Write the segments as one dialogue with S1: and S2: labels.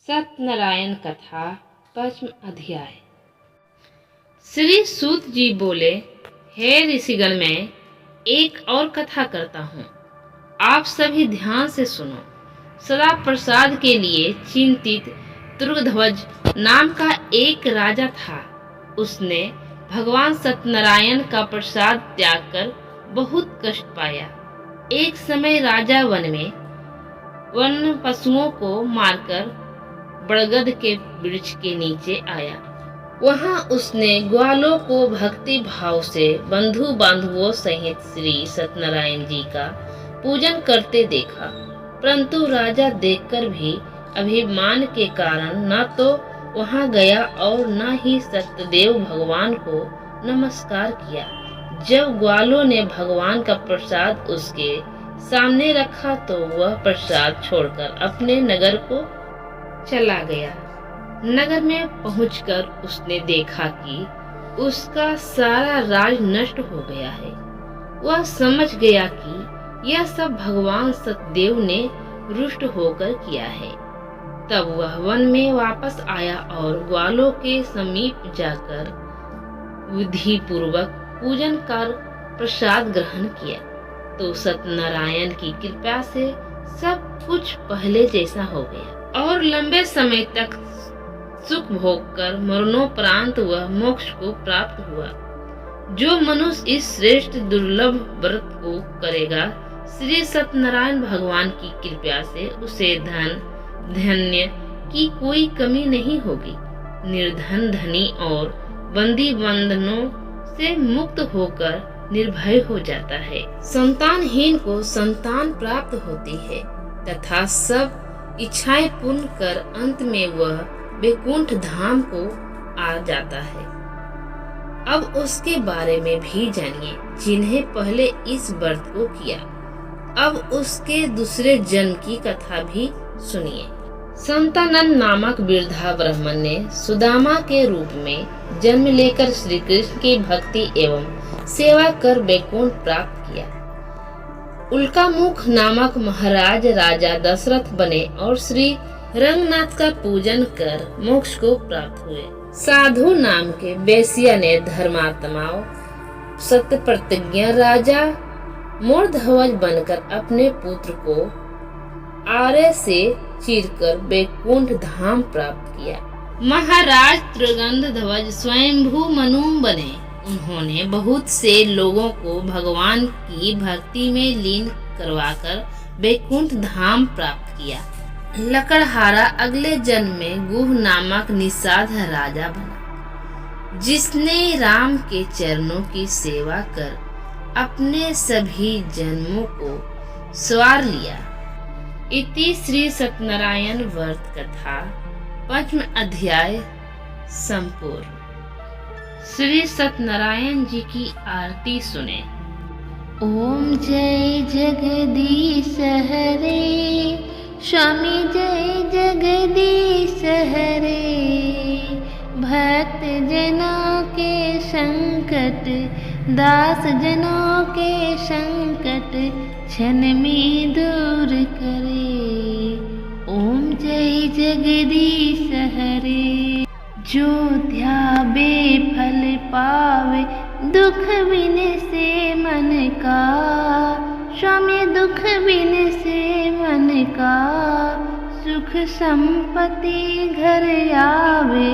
S1: सत्यनारायण कथा पंचम अध्याय। श्री सूत जी बोले, हे ऋषिगण, मैं एक और कथा करता हूँ, आप सभी ध्यान से सुनो। सदा प्रसाद के लिए चिंतित तुर्गध्वज नाम का एक राजा था। उसने भगवान सत्यनारायण का प्रसाद त्याग कर बहुत कष्ट पाया। एक समय राजा वन पशुओं को मारकर बरगद के वृक्ष के नीचे आया। वहां उसने ग्वालों को भक्ति भाव से बंधु बांधवों सहित श्री सत्यनारायण जी का पूजन करते देखा, परंतु राजा देखकर भी अभिमान के कारण न तो वहां गया और न ही सत्यदेव भगवान को नमस्कार किया। जब ग्वालों ने भगवान का प्रसाद उसके सामने रखा तो वह प्रसाद छोड़कर अपने नगर को चला गया। नगर में पहुंचकर उसने देखा कि उसका सारा राज नष्ट हो गया है। वह समझ गया कि यह सब भगवान सत्यदेव ने रुष्ट होकर किया है। तब वह वन में वापस आया और ग्वालों के समीप जाकर विधि पूर्वक पूजन कर प्रसाद ग्रहण किया तो सत्यनारायण की कृपा से सब कुछ पहले जैसा हो गया और लंबे समय तक सुख भोगकर मरणोपरांत वह मोक्ष को प्राप्त हुआ। जो मनुष्य इस श्रेष्ठ दुर्लभ व्रत को करेगा, श्री सत्यनारायण भगवान की कृपा से उसे धन धन्य की कोई कमी नहीं होगी। निर्धन धनी और बंदी बंधनों से मुक्त होकर निर्भय हो जाता है। संतानहीन को संतान प्राप्त होती है तथा सब इच्छाएं पूर्ण कर अंत में वह वैकुंठ धाम को आ जाता है। अब उसके बारे में भी जानिए जिन्हें पहले इस व्रत को किया। अब उसके दूसरे जन्म की कथा भी सुनिए। संतानंद नामक वृद्धा ब्राह्मण ने सुदामा के रूप में जन्म लेकर श्री कृष्ण की भक्ति एवं सेवा कर वैकुंठ प्राप्त किया। उल्कामुख नामक महाराज राजा दशरथ बने और श्री रंगनाथ का पूजन कर मोक्ष को प्राप्त हुए। साधु नाम के वेश्या ने धर्मात्माओं सत्य प्रतिज्ञा राजा मूर्धध्वज बनकर अपने पुत्र को आरे से चीरकर वैकुंठ धाम प्राप्त किया। महाराज त्रिगंधध्वज स्वयंभू मनु बने। उन्होंने बहुत से लोगों को भगवान की भक्ति में लीन करवाकर वैकुंठ धाम प्राप्त किया। लकड़हारा अगले जन्म में गुह नामक निषाद राजा बना, जिसने राम के चरणों की सेवा कर अपने सभी जन्मों को सवार लिया। इति श्री सत्यनारायण व्रत कथा पंचम अध्याय संपूर्ण। श्री सत्यनारायण जी की आरती सुने।
S2: ओम जय जगदीश हरे, स्वामी जय जगदीश हरे। भक्त जनों के संकट, दास जनों के संकट क्षण में दूर करे। ओम जय जगदीश हरे। जो ध्यावे फल पावे, दुख बिन से मन का। स्वामी दुख बिन से मन का। सुख संपत्ति घर आवे,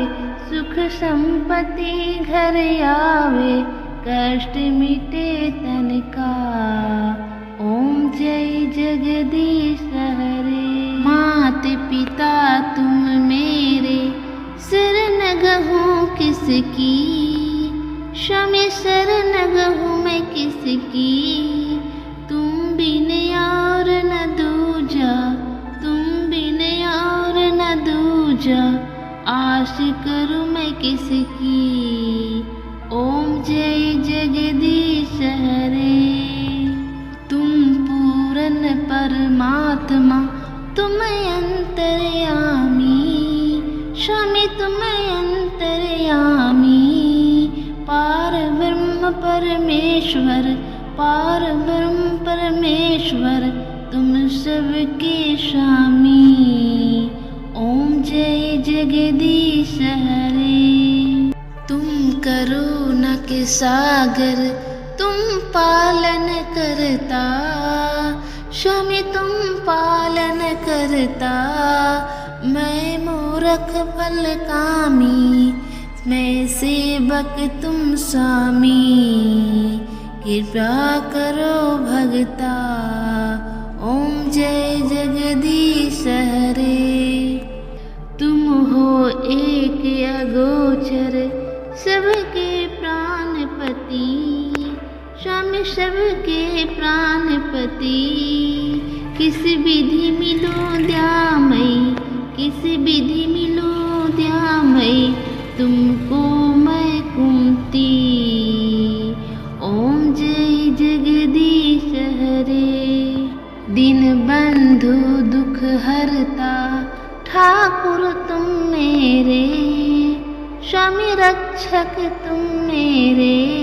S2: सुख संपत्ति घर आवे। कष्ट मिटे तन का। ओम जय जगदीश हरे। मात पिता तुम मेरे, शरण गहूँ किसकी। स्वामी शरण गहूँ मैं किसकी। तुम बिन और न दूजा, तुम बिन और न दूजा। आश करूँ मैं किसकी। ओम जय जगदीश हरे। तुम पूर्ण परमात्मा, तुम अंतर्यामी। स्वामी तुम अंतर्यामी। पार ब्रह्म परमेश्वर, पार ब्रह्म परमेश्वर, तुम सबके स्वामी। ओम जय जगदीश हरे। तुम करुणा के सागर, तुम पालन करता, स्वामी तुम पालन करता। मैं मूर्ख फल कामी, मैं सेवक तुम स्वामी। कृपा करो भगता, ओम जय जगदीश हरे। तुम हो एक अगोचर, सबके प्राणपति, स्वामी सबके प्राणपति। किस विधि मिलो दयामयी, किस विधि मिलो दयामयी, तुमको मैं कुमती। ओम जय जगदीश हरे। दीन बंधु दुख हरता, ठाकुर तुम मेरे, स्वामी रक्षक तुम मेरे।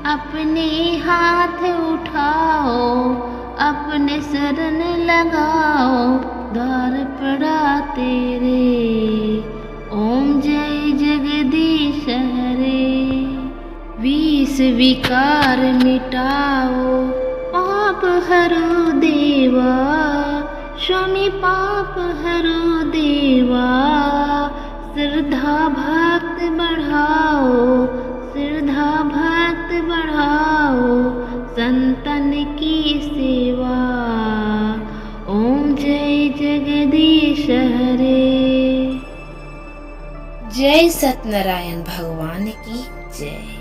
S2: अपने हाथ उठाओ, अपने शरण लगाओ, द्वार पड़ा तेरे। ओम जय जगदीश हरे। विष विकार मिटाओ, पाप हरो देवा, स्वामी पाप हरो देवा। श्रद्धा भक्त बढ़ाओ, श्रद्धा भक्त बढ़ाओ, संतन की सेवा। ओम जय जगदीश हरे।
S1: जय सत्यनारायण भगवान की जय।